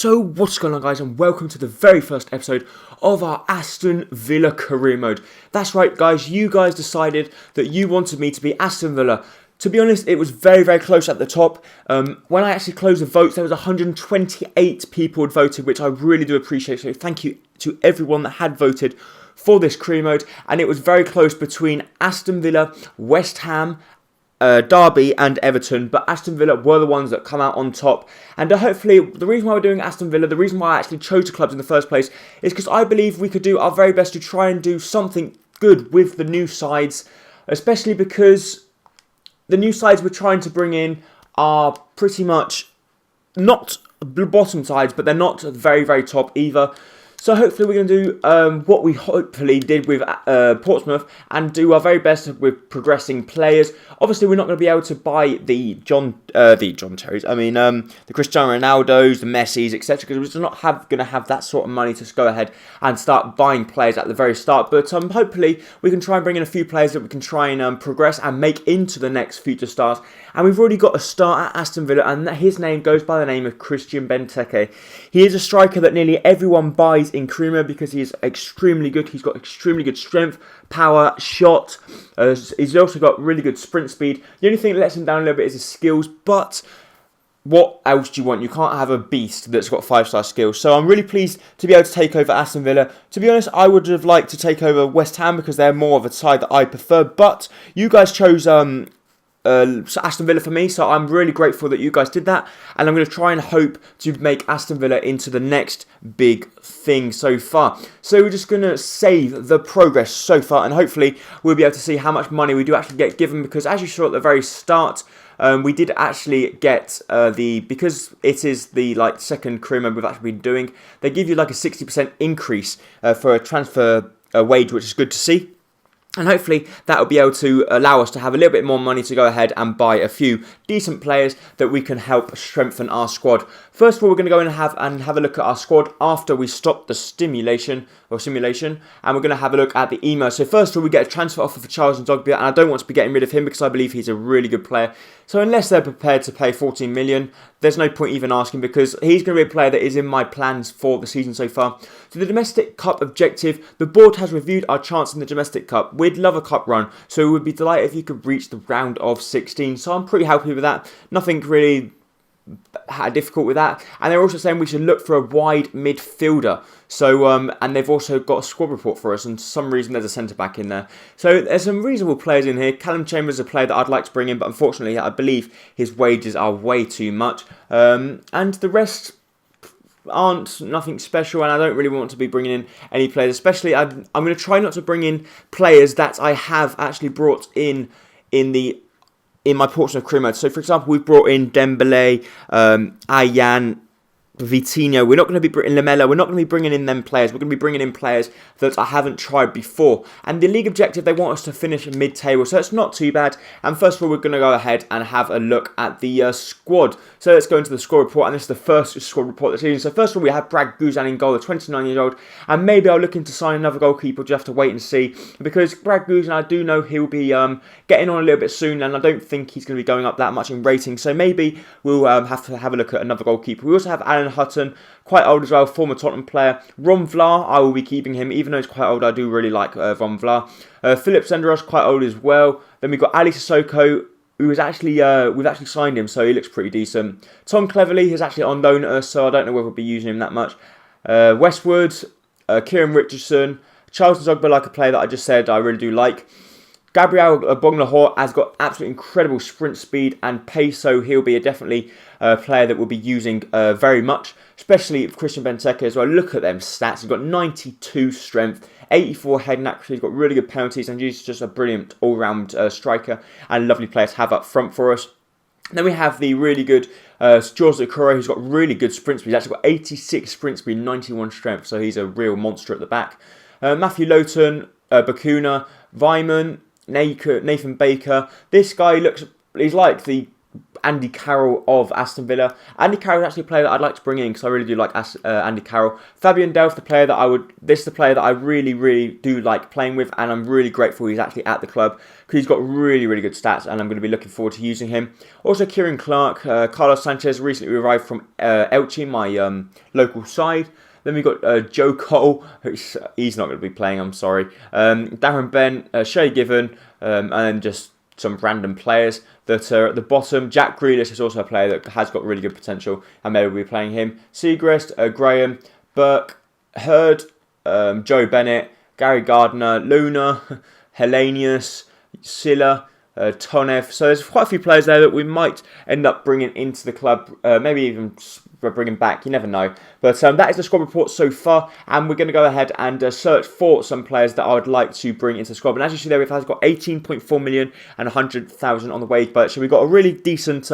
So what's going on, guys, and welcome to the very first episode of our Aston Villa career mode. That's right, guys, you guys decided that you wanted me to be Aston Villa. To be honest, it was very, very close at the top. When I actually closed the votes, there was 128 people who voted, which I really do appreciate. So thank you to everyone that had voted for this career mode. And it was very close between Aston Villa, West Ham, Derby and Everton, but Aston Villa were the ones that come out on top. And hopefully, the reason why we're doing Aston Villa, the reason why I actually chose the clubs in the first place, is because I believe we could do our very best to try and do something good with the new sides, especially because the new sides we're trying to bring in are pretty much not the bottom sides, but they're not very, very top either. So hopefully we're going to do what we hopefully did with Portsmouth and do our very best with progressing players. Obviously, we're not going to be able to buy the Cristiano Ronaldos, the Messis, etc. Because we're just not going to have that sort of money to go ahead and start buying players at the very start. But hopefully we can try and bring in a few players that we can try and progress and make into the next future stars. And we've already got a star at Aston Villa, and his name goes by the name of Christian Benteke. He is a striker that nearly everyone buys in Creamer because he is extremely good. He's got extremely good strength, power, shot. He's also got really good sprint speed. The only thing that lets him down a little bit is his skills, but what else do you want? You can't have a beast that's got 5-star skills. So I'm really pleased to be able to take over Aston Villa. To be honest, I would have liked to take over West Ham because they're more of a side that I prefer, but you guys chose Aston Villa for me, so I'm really grateful that you guys did that, and I'm going to try and hope to make Aston Villa into the next big thing so far. So we're just going to save the progress so far, and hopefully we'll be able to see how much money we do actually get given, because as you saw at the very start, we did actually get because it is the second career mode we've actually been doing, they give you like a 60% increase for a transfer wage, which is good to see. And hopefully that will be able to allow us to have a little bit more money to go ahead and buy a few decent players that we can help strengthen our squad. First of all, we're going to go in and have a look at our squad after we stop the simulation, and we're going to have a look at the email. So first of all, we get a transfer offer for Charles Ndogba, and I don't want to be getting rid of him because I believe he's a really good player. So unless they're prepared to pay 14 million, there's no point even asking, because he's going to be a player that is in my plans for the season so far. So the Domestic Cup objective, the board has reviewed our chance in the Domestic Cup. We'd love a cup run, so we would be delighted if you could reach the round of 16. So I'm pretty happy with that. Nothing really difficult with that. And they're also saying we should look for a wide midfielder. So and they've also got a squad report for us, and for some reason there's a centre back in there. So there's some reasonable players in here. Callum Chambers is a player that I'd like to bring in, but unfortunately I believe his wages are way too much. And the rest aren't nothing special, and I don't really want to be bringing in any players. Especially I'm going to try not to bring in players that I have actually brought in my Portsmouth career mode. So, for example, we've brought in Dembele, Ayan, Vitinho. We're not going to be in Lamella. We're not going to be bringing in them players. We're going to be bringing in players that I haven't tried before. And the league objective, they want us to finish mid-table, so it's not too bad. And first of all, we're going to go ahead and have a look at the squad. So let's go into the squad report, and this is the first squad report this season. So first of all, we have Brad Guzan in goal, the 29-year-old, and maybe I'll look into signing another goalkeeper. Just have to wait and see, because Brad Guzan, I do know he'll be getting on a little bit soon, and I don't think he's going to be going up that much in rating. So maybe we'll have to have a look at another goalkeeper. We also have Alan Hutton, quite old as well, former Tottenham player. Ron Vlaar, I will be keeping him, even though he's quite old. I do really like Ron Vlaar. Philip Senderos, quite old as well. Then we've got Ali Sissoko, who is actually we've actually signed him, so he looks pretty decent. Tom Cleverley is actually on loan at us, so I don't know whether we'll be using him that much. Westwood, Kieran Richardson, Charles Ndogba, like a player that I just said I really do like. Gabriel Bonglahor has got absolutely incredible sprint speed and pace, so he'll be definitely a player that we'll be using very much, especially Christian Benteke as well. Look at them stats. He's got 92 strength, 84 heading accuracy. He's got really good penalties, and he's just a brilliant all-round striker and lovely player to have up front for us. Then we have the really good George Okoro, who's got really good sprint speed. He's actually got 86 sprint speed, 91 strength, so he's a real monster at the back. Matthew Lowton, Bakuna, Vyman, Nathan Baker. This guy he's like the Andy Carroll of Aston Villa. Andy Carroll is actually a player that I'd like to bring in because I really do like Andy Carroll. Fabian Delph, this is the player that I really do like playing with, and I'm really grateful he's actually at the club because he's got really good stats, and I'm going to be looking forward to using him. Also, Kieran Clark, Carlos Sanchez recently arrived from Elche, my local side. Then we've got Joe Cole, he's not going to be playing, I'm sorry. Darren Bent, Shay Given, and then just some random players that are at the bottom. Jack Grealish is also a player that has got really good potential, and maybe we'll be playing him. Segrest, Graham, Burke, Hurd, Joe Bennett, Gary Gardner, Luna, Hellenius, Silla, Tonev. So there's quite a few players there that we might end up bringing into the club, maybe even bringing back, you never know. But that is the squad report so far, and we're going to go ahead and search for some players that I would like to bring into the squad. And as you see there, we've got 18.4 million and 100,000 on the wage budget, so we've got a really decent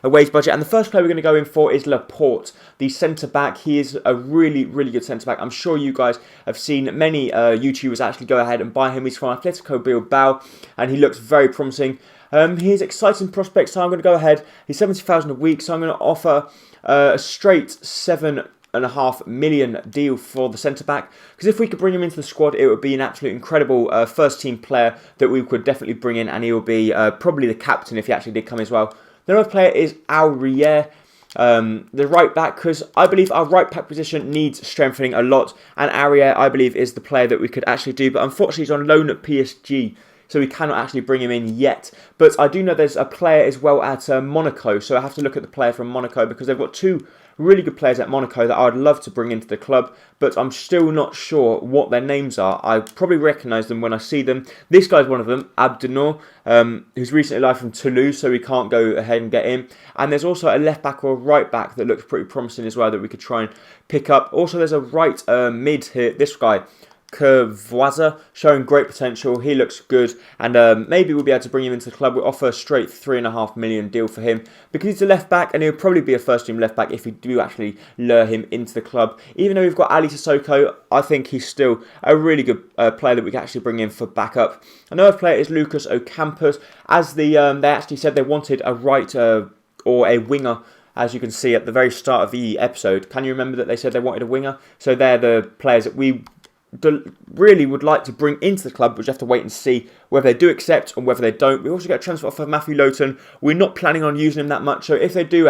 wage budget. And the first player we're going to go in for is Laporte, the centre-back. He is a really good centre-back. I'm sure you guys have seen many YouTubers actually go ahead and buy him. He's from Atletico Bilbao, and he looks very promising. He has exciting prospects, so I'm going to go ahead. He's 70,000 a week, so I'm going to offer a straight 7.5 million deal for the centre-back, because if we could bring him into the squad, it would be an absolute incredible first-team player that we could definitely bring in, and he will be probably the captain if he actually did come as well. The other player is Aurier, the right back, because I believe our right back position needs strengthening a lot, and Aurier, I believe, is the player that we could actually do, but unfortunately he's on loan at PSG, so we cannot actually bring him in yet. But I do know there's a player as well at Monaco, so I have to look at the player from Monaco, because they've got two really good players at Monaco that I would love to bring into the club, but I'm still not sure what their names are. I probably recognise them when I see them. This guy's one of them, Abdenor, who's recently arrived from Toulouse, so we can't go ahead and get him. And there's also a left back or a right back that looks pretty promising as well that we could try and pick up. Also, there's a right mid here, this guy, Kervoisa, showing great potential. He looks good, and maybe we'll be able to bring him into the club. We'll offer a straight 3.5 million deal for him because he's a left back, and he'll probably be a first team left back if we do actually lure him into the club. Even though we've got Ali Sissoko, I think he's still a really good player that we can actually bring in for backup. Another player is Lucas Ocampos. As they actually said they wanted a right or a winger. As you can see at the very start of the episode, can you remember that they said they wanted a winger? So they're the players that we really would like to bring into the club, but we just have to wait and see whether they do accept and whether they don't. We also get a transfer offer for Matthew Lowton. We're not planning on using him that much, so if they do go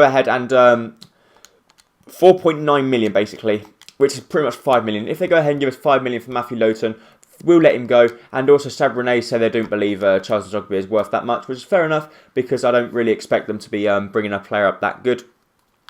ahead and 4.9 million basically, which is pretty much 5 million. If they go ahead and give us 5 million for Matthew Lowton, we'll let him go. And also Sabrina say they don't believe Charles Zogby is worth that much, which is fair enough because I don't really expect them to be bringing a player up that good.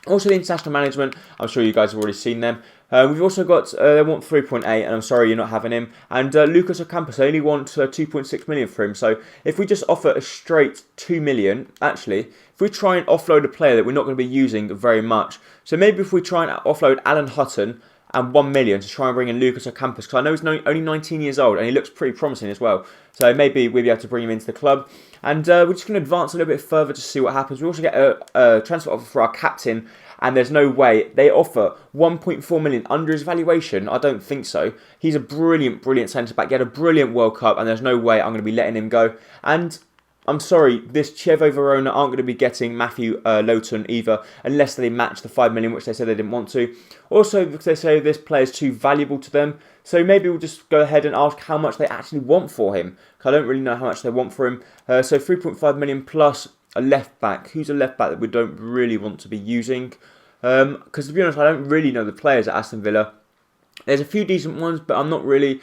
Also, the international management, I'm sure you guys have already seen them. We've also got, they want 3.8, and I'm sorry you're not having him. And Lucas Ocampos, they only want 2.6 million for him. So if we just offer a straight 2 million, actually, if we try and offload a player that we're not going to be using very much. So maybe if we try and offload Alan Hutton and 1 million to try and bring in Lucas Ocampos, because I know he's only 19 years old and he looks pretty promising as well. So maybe we'll be able to bring him into the club. And we're just going to advance a little bit further to see what happens. We also get a transfer offer for our captain, and there's no way. They offer 1.4 million under his valuation. I don't think so. He's a brilliant centre-back. He had a brilliant World Cup, and there's no way I'm going to be letting him go. And I'm sorry, this Chievo Verona aren't going to be getting Matthew Lowton either, unless they match the 5 million, which they said they didn't want to. Also, because they say this player is too valuable to them. So maybe we'll just go ahead and ask how much they actually want for him. Because I don't really know how much they want for him. So 3.5 million plus a left back. Who's a left back that we don't really want to be using? Because to be honest, I don't really know the players at Aston Villa. There's a few decent ones, but I'm not really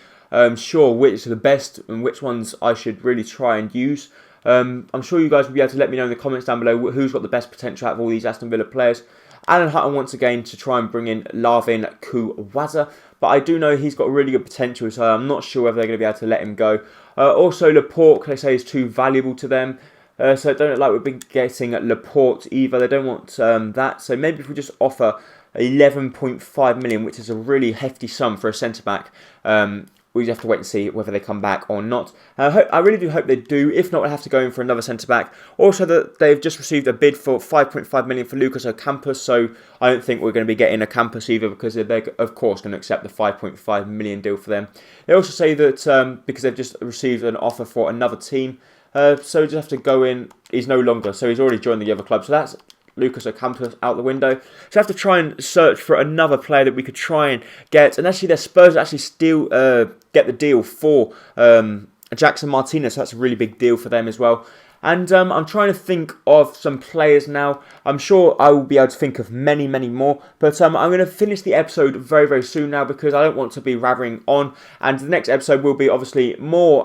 sure which are the best and which ones I should really try and use. I'm sure you guys will be able to let me know in the comments down below who's got the best potential out of all these Aston Villa players. Alan Hutton once again to try and bring in Larvin Kuwaza, but I do know he's got really good potential, so I'm not sure whether they're going to be able to let him go. Also Laporte, they say, is too valuable to them. So I don't look like we've been getting Laporte either. They don't want that. So maybe if we just offer 11.5 million, which is a really hefty sum for a centre-back, we just have to wait and see whether they come back or not. I really do hope they do. If not, we'll have to go in for another centre-back. Also, they've just received a bid for 5.5 million for Lucas Ocampos, so I don't think we're going to be getting Ocampos either because they're, of course, going to accept the 5.5 million deal for them. They also say that because they've just received an offer for another team, So we just have to go in. He's no longer, so he's already joined the other club. So that's Lucas Ocampos out the window. So I have to try and search for another player that we could try and get. And actually, their Spurs actually still get the deal for Jackson Martinez. So that's a really big deal for them as well. And I'm trying to think of some players now. I'm sure I will be able to think of many, many more. But I'm going to finish the episode very, very soon now because I don't want to be rattling on. And the next episode will be obviously more...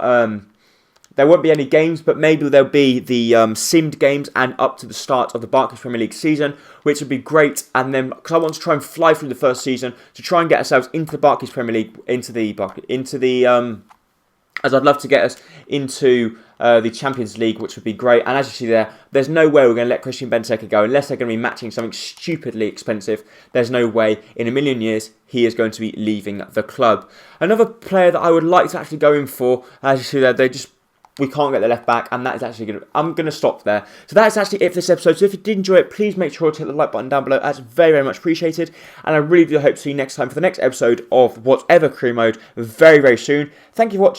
there won't be any games, but maybe there'll be the simmed games and up to the start of the Barclays Premier League season, which would be great. And then, because I want to try and fly through the first season to try and get ourselves into the Barclays Premier League, as I'd love to get us into the Champions League, which would be great. And as you see there, there's no way we're going to let Christian Benteke go unless they're going to be matching something stupidly expensive. There's no way in a million years he is going to be leaving the club. Another player that I would like to actually go in for, as you see there, we can't get the left back, and that is actually I'm going to stop there. So that's actually it for this episode. So if you did enjoy it, please make sure to hit the like button down below. That's very, very much appreciated. And I really do hope to see you next time for the next episode of Whatever Career Mode very, very soon. Thank you for watching.